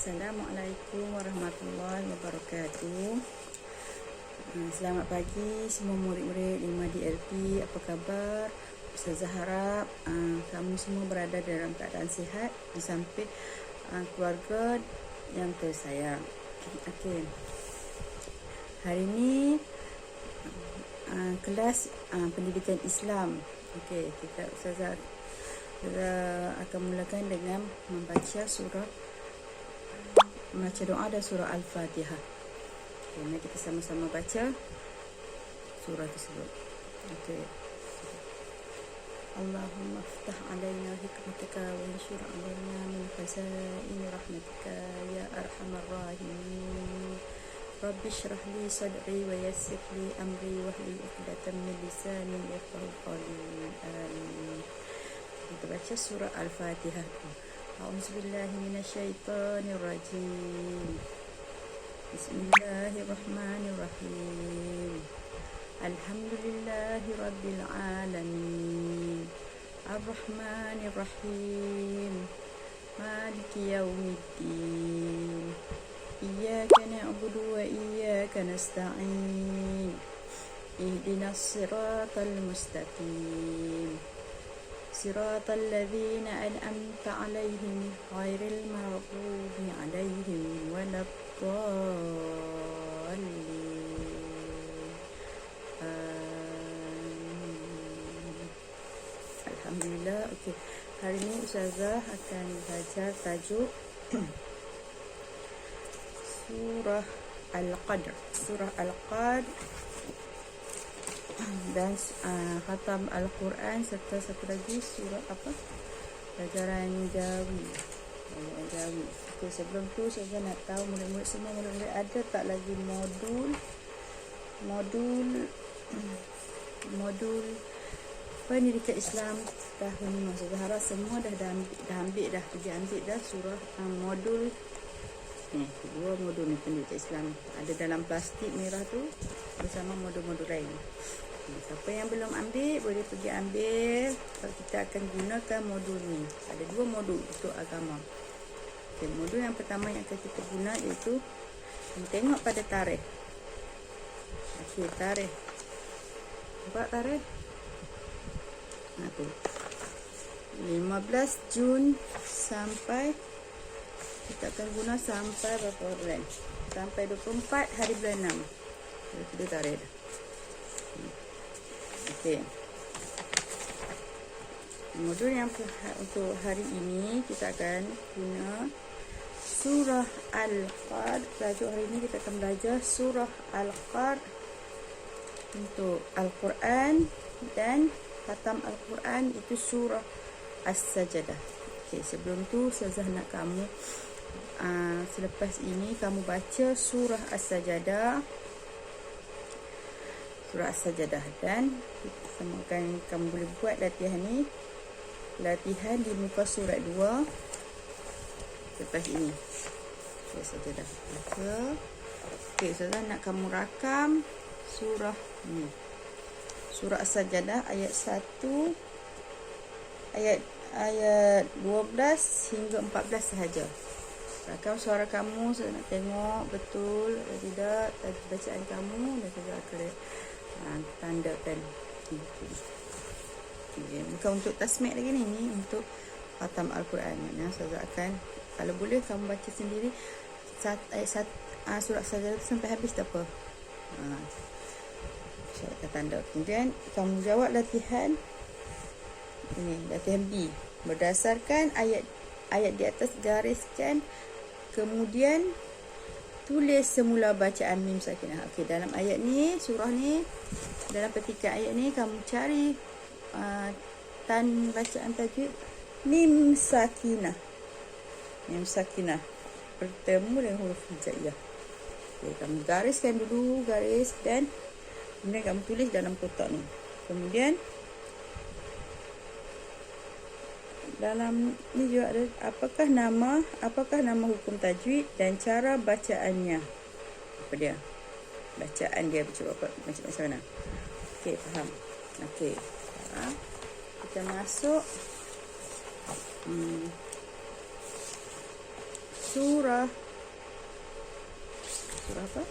Assalamualaikum warahmatullahi wabarakatuh. Selamat pagi semua murid-murid 5DLP. Apa khabar? Ustazah harap kamu semua berada dalam keadaan sihat di samping keluarga yang tersayang. Okey. Hari ini kelas pendidikan Islam. Okey, Ustazah akan mulakan dengan membaca doa dan surah Al-Fatihah. Okay, mari kita sama-sama baca surah tersebut. Okey. Allahumma aftah alaina hikmataka wa anshur alaina min khazain rahmatika ya arhamar rahimin. Rabbi shrah li sadri wa yassir li amri wahlul 'uqdatam min lisani yafqahu qawli. Amin. Kita baca surah Al-Fatihah. A'udzubillahi minasyaitonirrajim. Bismillahirrahmanirrahim. Alhamdulillahi rabbil alamin. Arrahmanirrahim. Maliki yaumiddin. Iyyaka na'budu wa iyyaka nasta'in. Ihdinas siratal mustaqim. صراط الذين أنعمت عليهم غير المغضوب عليهم ولا الضالين. Alhamdulillah. Okey. Hari ini Ustazah akan belajar tajuk surah Al-Qadr. Surah Al-Qadr dan khatam Al-Quran serta satu lagi surah pelajaran Jawi. Okay, sebelum tu saya nak tahu murid-murid semua ada tak lagi modul pendidikan Islam tahun ini. Saya harap semua dah ambil dah surah modul ni. Dua modul ni pendidikan Islam ada dalam plastik merah tu bersama modul-modul lain. Siapa yang belum ambil boleh pergi ambil. Kita akan gunakan modul ni. Ada dua modul untuk agama. Okay, modul yang pertama yang akan kita guna iaitu tengok pada tarikh. Okey, tarikh. Nampak tarikh? Tu 15 Jun sampai kita akan guna sampai berapa bulan? Sampai 24 hari bulan 6. Itu tarikh dah. Okey. Modul yang untuk hari ini kita akan guna surah Al-Qadr. Tajuk hari ini kita akan belajar surah Al-Qadr untuk Al-Quran dan khatam Al-Quran itu surah As-Sajdah. Okey, sebelum tu Ustazah nak kamu selepas ini kamu baca surah As-Sajdah. Surah As-Sajdah dan kamu boleh buat latihan ni. Latihan di muka surat 2 lepas ini. Surah As-Sajdah. Okey, Ustazah nak kamu rakam surah ni. Surah As-Sajdah ayat 1 ayat 12 hingga 14 sahaja. Rakam suara kamu, saya nak tengok betul atau tidak bacaan kamu dan saya akan tandakan. Bukan untuk tasmik lagi ni untuk khatam Al-Quran. Saya akan, kalau boleh kamu baca sendiri ayat surah Sajdah sampai habis tak apa. Saya akan tanda. Kemudian kamu jawab latihan ini, latihan B. Berdasarkan ayat di atas gariskan, kemudian tulis semula bacaan mim sakinah. Okey, dalam ayat ni, surah ni, dalam petikan ayat ni kamu cari bacaan tajwid mim sakinah. Mim sakinah bertemu dengan huruf hijaiyah. Okey, kamu gariskan dulu garis dan kemudian kamu tulis dalam kotak ni. Kemudian dalam ni juga ada apakah nama hukum tajwid dan cara bacaannya. Apa dia? Bacaan dia macam mana? Okey, faham. Okey. Kita masuk surah apa?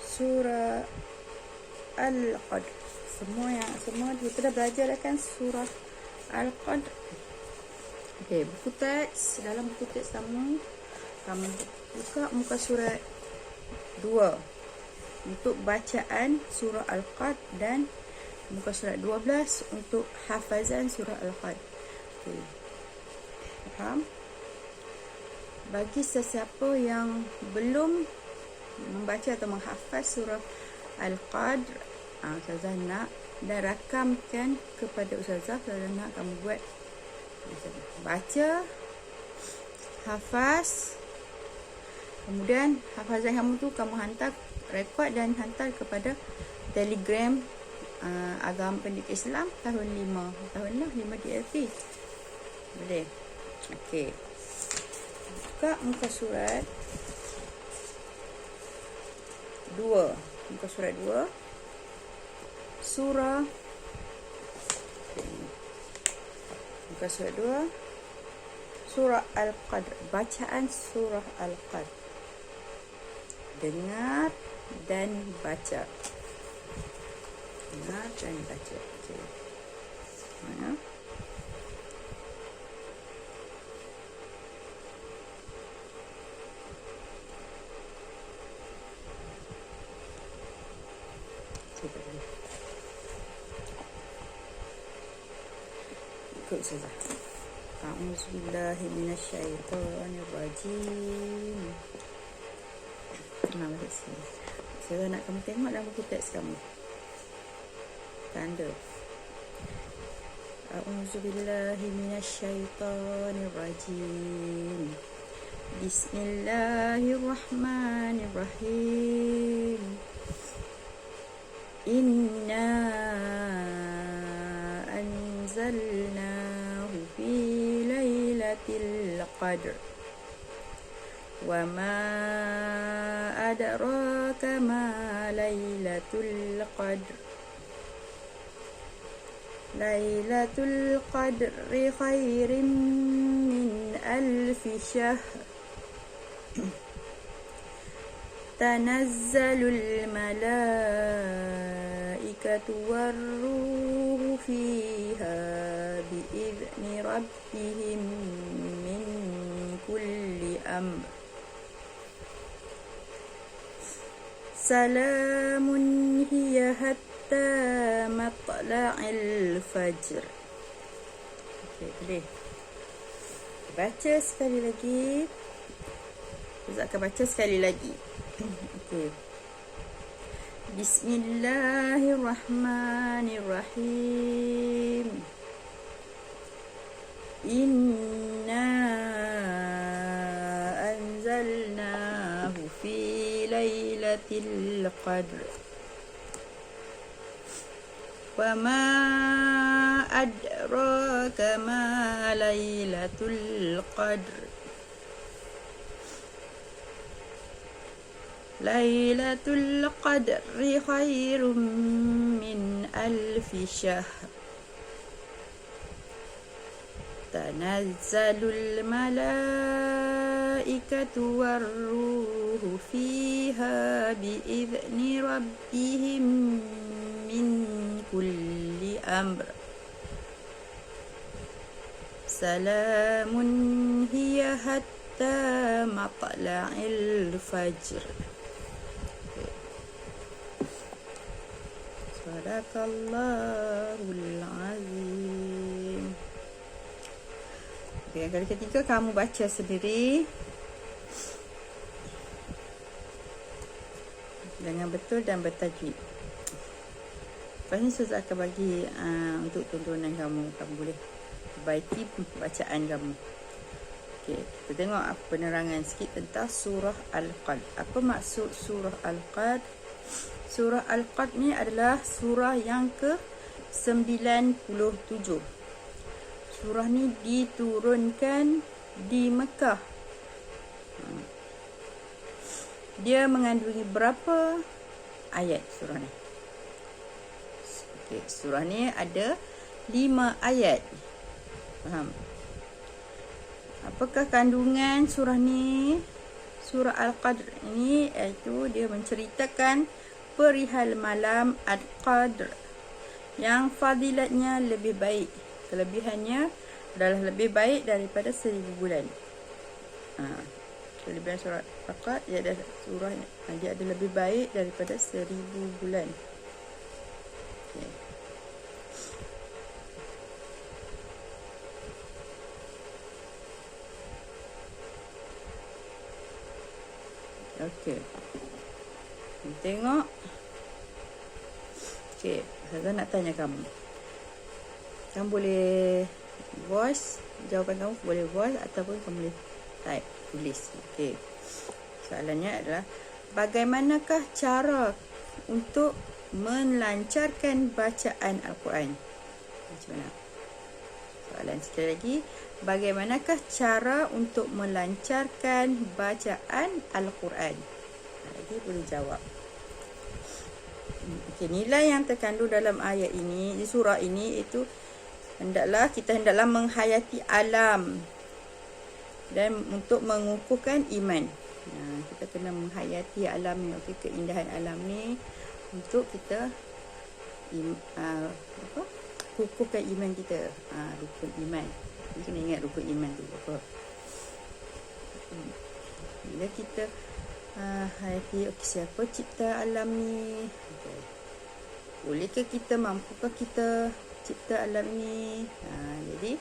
Surah Al-Qadr. Semua kita dah belajar kan surah Al-Qadr. Okey, buku teks, dalam buku teks kamu buka muka surat 2 untuk bacaan surah Al-Qadr dan muka surat 12 untuk hafazan surah Al-Qadr. Okey. Faham? Bagi sesiapa yang belum membaca atau menghafaz surah Al-Qadr, Ustazah nak dan rakamkan kepada Ustazah. Ustazah nak kamu buat baca, hafaz, kemudian hafazan kamu tu kamu hantar, rekod dan hantar kepada Telegram Agama Pendidik Islam tahun 5 DLP. Boleh? Okey. Buka muka surat 2. Muka surat 2. Surah. Muka surat 2. Surah Al-Qadr. Bacaan surah Al-Qadr. Dengar dan baca. Dengar dan baca. Okey. Mana? Ikut saja. A'udzubillahi minasyaitonirrajim. Saya nak kamu tengok dalam buku teks kamu. Tanda. A'udzubillahi minasyaitonirrajim. Bismillahirrahmanirrahim. Inna anzalnahu fi lailatul qadr. Wa ma adraka ma lailatul qadr. Lailatul qadri khairim min alfi syahr. Tanazzalul malaikatu warruhu fiha bi'izni rabbihim min kulli amr. Salamun hiya hatta matla'il fajr. Okey, boleh. Baca sekali lagi. Saya akan baca sekali lagi. Okey. Bismillahirrahmanirrahim. Inna anzalnahu fi lailatul qadr. Wa ma adraka ma lailatul qadr. Lailatul qadri khairum min alfi syahr. Tanazzalul malaikatu warruhu fiha bi'izni rabbihim min kulli amr. Salamun hiya hatta matla'il fajr. Sadaqallahul azim. Okay, yang kali ketiga kamu baca sendiri dengan betul dan bertajwid. Lepas ni saya akan bagi untuk tontonan kamu. Kamu boleh perbaiki bacaan kamu. Okey, kita tengok penerangan sikit tentang surah Al-Qadr. Apa maksud surah Al-Qadr? Surah Al-Qadr ni adalah surah yang ke-97. Surah ni diturunkan di Mekah. Dia mengandungi berapa ayat surah ni? Okey, surah ni ada 5 ayat. Faham? Apakah kandungan surah ni? Surah Al-Qadr ini iaitu dia menceritakan perihal malam Al-Qadr yang fadilatnya lebih baik. Kelebihannya adalah lebih baik daripada 1000 bulan. Kelebihan surah Al-Qadr dia ada lebih baik daripada 1000 bulan. Okay. Okey. Tengok. Okey, saya nak tanya kamu. Kamu boleh voice, jawapan kamu boleh voice ataupun kamu boleh type, tulis. Okey. Soalannya adalah bagaimanakah cara untuk melancarkan bacaan Al-Quran? Macam mana? Soalan sekali lagi, bagaimanakah cara untuk melancarkan bacaan Al-Quran? Jadi boleh jawab. Okay, nilai yang terkandung dalam ayat ini, di surah ini, itu kita hendaklah menghayati alam dan untuk mengukuhkan iman. Kita kena menghayati alam ni, keindahan alam ni untuk kita kukuhkan iman kita. Rukun iman. Kita kena ingat rukun iman tu apa. Bila kita hayati, siapa cipta alam ni? Bolehkah kita, mampukah kita cipta alam ni? Jadi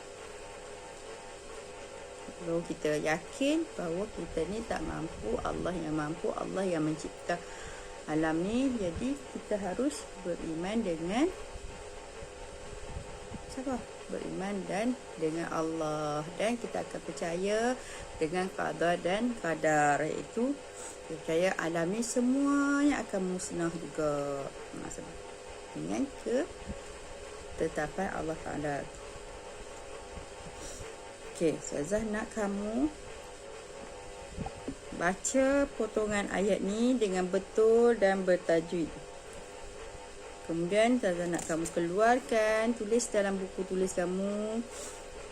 kalau kita yakin bahawa kita ni tak mampu, Allah yang mampu, Allah yang mencipta alam ni, jadi kita harus beriman dengan siapa? Beriman dan dengan Allah, dan kita akan percaya dengan qada dan qadar, iaitu percaya alam ni semuanya akan musnah juga dengan ketetapan Allah Ta'ala. Okey, Ustazah nak kamu baca potongan ayat ni dengan betul dan bertajwid. Kemudian Ustazah nak kamu keluarkan, tulis dalam buku tulis kamu.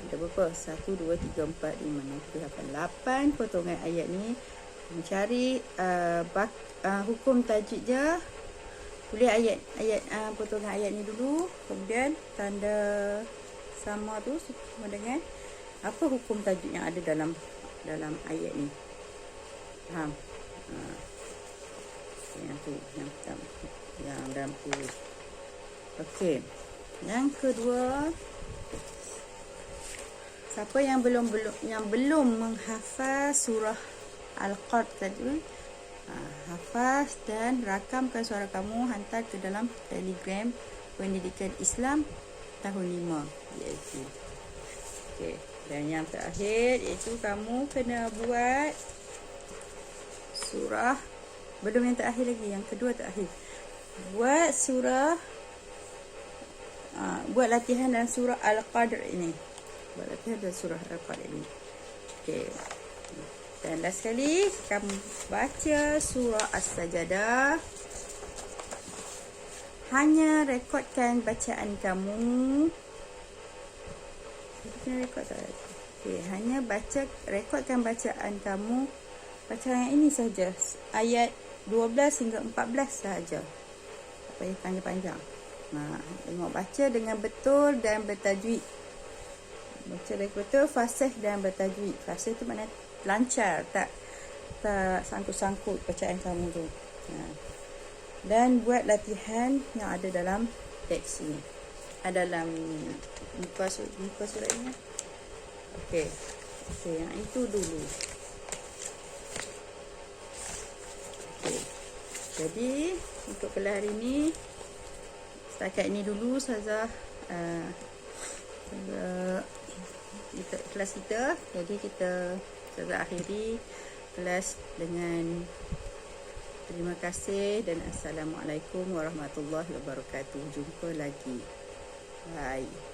Ada berapa? 1, 2, 3, 4, 5, 6, 7, 8 potongan ayat ni. Mencari hukum tajwid je. Tulis ayat potongan ayat ni dulu. Kemudian tanda sama tu sama dengan apa hukum tajwid yang ada dalam ayat ni. Faham? Yang tu, yang pertama, yang dalam tulis. Okey. Yang kedua, siapa yang belum menghafal surah Al-Qadr tadi, hafaz dan rakamkan suara kamu, hantar ke dalam Telegram Pendidikan Islam tahun 5 iaitu. Okey. Dan yang terakhir iaitu kamu kena buat surah, belum yang terakhir lagi, yang kedua terakhir. Buat surah, buat latihan dalam surah Al-Qadr ini. Buat latihan dalam surah Al-Qadr ini. Okey. Dan last sekali, kamu baca surah As-Sajadah. Hanya rekodkan bacaan kamu. Hanya rekodkan bacaan kamu. Bacaan yang ini saja. Ayat 12 hingga 14 sahaja. Tak payah panjang-panjang. Tengok, baca dengan betul dan bertajwid. Baca dengan betul, fasih dan bertajwid. Fasih tu maknanya lancar, tak sangkut-sangkut bacaan kamu tu. Dan buat latihan yang ada dalam teks ini, dalam muka surat ini. Okey, yang itu dulu. Okey, jadi untuk kelas hari ini setakat ini dulu saja kelas kita. Jadi kita akhiri kelas dengan terima kasih dan assalamualaikum warahmatullahi wabarakatuh. Jumpa lagi. Bye.